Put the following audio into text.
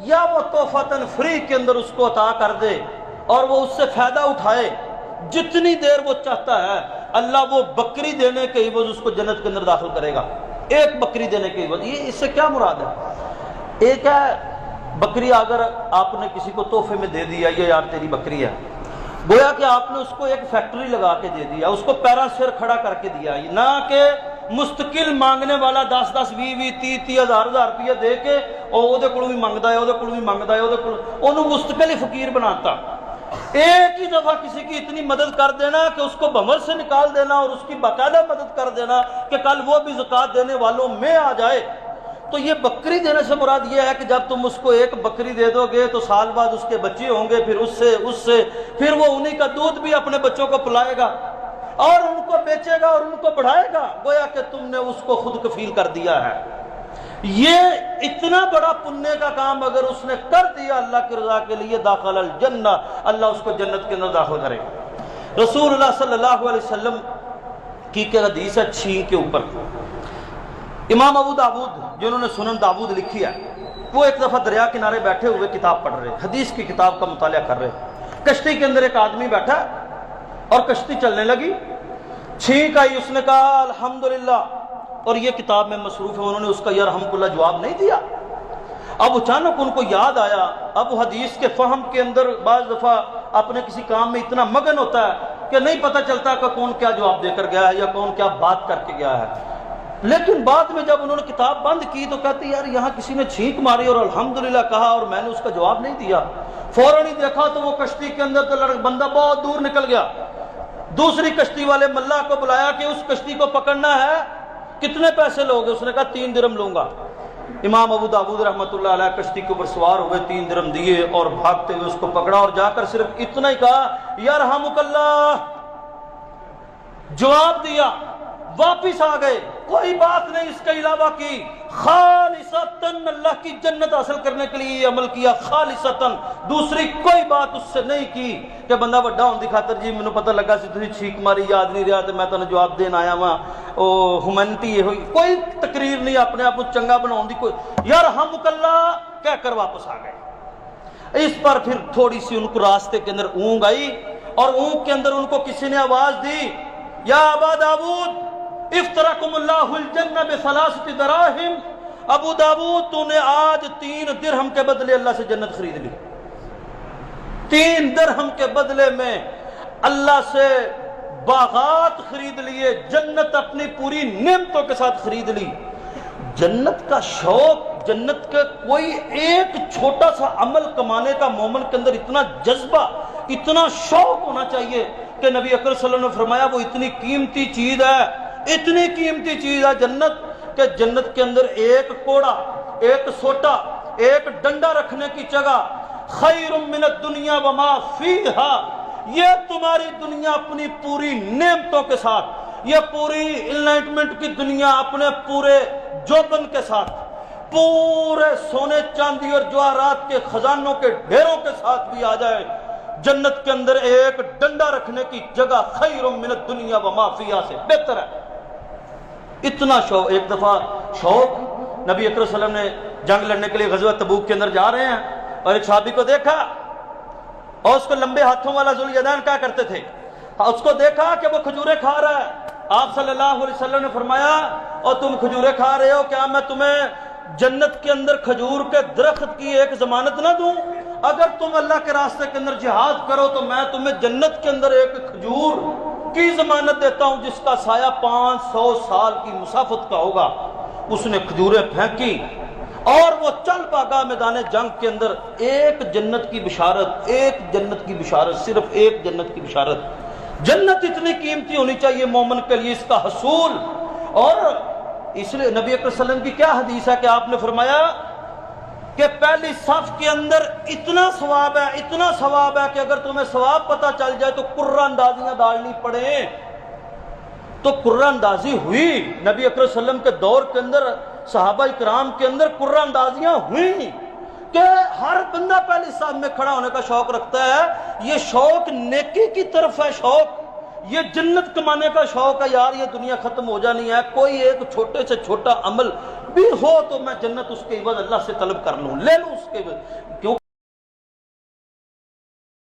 یا وہ تحفتاً فری کے اندر اس کو عطا کر دے اور وہ اس سے فائدہ اٹھائے جتنی دیر وہ چاہتا ہے، اللہ وہ بکری دینے کے عوض اس کو جنت کے اندر داخل کرے گا، ایک بکری دینے کے عوض۔ یہ اس سے کیا مراد ہے؟ ایک ہے بکری اگر آپ نے کسی کو تحفے میں دے دیا، یہ یار تیری بکری ہے، گویا کہ آپ نے اس کو ایک فیکٹری لگا کے دے دیا، اس کو پیرا سر کھڑا کر کے دیا، نہ کہ مستقل مانگنے والا 10-10 20-20 30-30 ہزار روپیہ دے کے اور وہ بھی منگتا ہے، وہ بھی منگتا ہے، وہ مستقل ہی فقیر بناتا۔ ایک ہی دفعہ کسی کی اتنی مدد کر دینا کہ اس کو بھنور سے نکال دینا اور اس کی باقاعدہ مدد کر دینا کہ کل وہ بھی زکوٰۃ دینے والوں میں آ جائے۔ تو یہ بکری دینے سے مراد یہ ہے کہ جب تم اس کو ایک بکری دے دو گے تو سال بعد اس کے بچے ہوں گے، پھر اس سے پھر وہ انہی کا دودھ بھی اپنے بچوں کو پلائے گا اور ان کو بیچے گا اور ان کو بڑھائے گا، گویا کہ تم نے اس کو خود کفیل کر دیا ہے۔ یہ اتنا بڑا پنیہ کا کام اگر اس نے کر دیا اللہ کی رضا کے لیے، داخل الجنہ، اللہ اس کو جنت کے اندر داخل کرے گا۔ رسول اللہ صلی اللہ علیہ وسلم کی کہ حدیث ہے چھینک کے اوپر، امام ابو داود جنہوں نے سنن داود لکھی ہے، وہ ایک دفعہ دریا کنارے بیٹھے ہوئے کتاب پڑھ رہے، حدیث کی کتاب کا مطالعہ کر رہے، کشتی کے اندر ایک آدمی بیٹھا اور کشتی چلنے لگی، چھینک آئی، اس نے کہا الحمدللہ، اور یہ کتاب میں مصروف ہے، انہوں نے اس کا یرحمک اللہ جواب نہیں دیا۔ اب اچانک ان کو یاد آیا، اب حدیث کے فہم کے اندر بعض دفعہ اپنے کسی کام میں اتنا مگن ہوتا ہے کہ نہیں پتہ چلتا کہ کون کیا جواب دے کر گیا ہے یا کون کیا بات کر کے گیا ہے، لیکن بعد میں جب انہوں نے کتاب بند کی تو کہتے یار یہاں کسی نے چھینک ماری اور الحمدللہ کہا اور میں نے اس کا جواب نہیں دیا۔ فوراً ہی دیکھا تو وہ کشتی کے اندر تو بندہ بہت دور نکل گیا، دوسری کشتی والے ملا کو بلایا کہ اس کشتی کو پکڑنا ہے، کتنے پیسے لوگے؟ اس نے کہا 3 درہم لوں گا۔ امام ابو داود رحمۃ اللہ علیہ کشتی کے اوپر سوار ہوئے، 3 درہم دیے اور بھاگتے ہوئے اس کو پکڑا اور جا کر صرف اتنا ہی کہا یرحمک اللہ، جواب دیا، واپس آ گئے، کوئی بات نہیں اس کے علاوہ کی، خالصتاً اللہ کی جنت حاصل کرنے کے لیے یہ عمل کیا، خالصتاً، دوسری کوئی بات اس سے نہیں کی کہ بندہ وڈا ہون دی خاطر جی مینوں پتہ لگا سی تسی چھینک ماری یاد نہیں رہا تے میں تانوں جواب دین آیا ہاں، او ہیومینٹی یہ ہوئی، کوئی تقریر نہیں، اپنے آپ کو چنگا بناؤن دی کوئی، یرحمک اللہ کہہ کر واپس آ گئے۔ اس پر پھر تھوڑی سی ان کو راستے کے اندر اونگ آئی اور اونگ کے اندر ان کو کسی نے آواز دی یا ابا داود افترکم اللہ الجنہ بثلاثۃ دراہم، ابو داود تو نے آج 3 درہم کے بدلے اللہ سے جنت خرید لی، 3 درہم کے بدلے میں اللہ سے باغات خرید لیے، جنت اپنی پوری نعمتوں کے ساتھ خرید لی۔ جنت کا شوق، جنت کا کوئی ایک چھوٹا سا عمل کمانے کا مومن کے اندر اتنا جذبہ، اتنا شوق ہونا چاہیے کہ نبی اکرم صلی اللہ علیہ وسلم نے فرمایا وہ اتنی قیمتی چیز ہے، اتنی قیمتی چیز ہے جنت، کہ جنت کے اندر ایک کوڑا، ایک سوٹا، ایک ڈنڈا رکھنے کی جگہ خیر من الدنیا وما فیہا، یہ تمہاری دنیا اپنی پوری نعمتوں کے ساتھ، یہ پوری انلائٹمنٹ کی دنیا اپنے پورے جوبن کے ساتھ، پورے سونے چاندی اور جواہرات کے خزانوں کے ڈھیروں کے ساتھ بھی آ جائے، جنت کے اندر ایک ڈنڈا رکھنے کی جگہ خیر من الدنیا وما فیہا سے بہتر ہے۔ اتنا شوق، ایک دفعہ شوق، نبی اکرم صلی اللہ علیہ وسلم نے جنگ لڑنے کے لیے غزوہ تبوک کے اندر جا رہے ہیں اور ایک صحابی کو دیکھا اور اس کو لمبے ہاتھوں والا ذوالیدین کہا کرتے تھے، اس کو دیکھا کہ وہ کھجوریں کھا رہا ہے، آپ صلی اللہ علیہ وسلم نے فرمایا اور تم کھجوریں کھا رہے ہو، کیا میں تمہیں جنت کے اندر کھجور کے درخت کی ایک ضمانت نہ دوں؟ اگر تم اللہ کے راستے کے اندر جہاد کرو تو میں تمہیں جنت کے اندر ایک کھجور کی ضمانت دیتا ہوں جس کا سایہ 500 سال کی مسافت کا ہوگا۔ اس نے کھجوریں پھینکی اور وہ چل پاگا میدان جنگ کے اندر، ایک جنت کی بشارت، ایک جنت کی بشارت، صرف ایک جنت کی بشارت۔ جنت اتنی قیمتی ہونی چاہیے مومن کے لیے، اس کا حصول، اور اس لیے نبی اکرم صلی اللہ علیہ وسلم کی کیا حدیث ہے کہ آپ نے فرمایا کہ پہلی صف کے اندر اتنا ثواب ہے، اتنا ثواب ہے کہ اگر تمہیں ثواب پتہ چل جائے تو قرہ اندازیاں ڈالنی پڑیں۔ تو قرہ اندازی ہوئی نبی اکرم صلی اللہ علیہ وسلم کے دور کے اندر، صحابہ اکرام کے اندر قرہ اندازیاں ہوئیں کہ ہر بندہ پہلی صف میں کھڑا ہونے کا شوق رکھتا ہے۔ یہ شوق نیکی کی طرف ہے، شوق یہ جنت کمانے کا شوق ہے، یار یہ دنیا ختم ہو جانی ہے، کوئی ایک چھوٹے سے چھوٹا عمل بھی ہو تو میں جنت اس کے عوض اللہ سے طلب کر لوں، لے لوں اس کے عوض، کیوں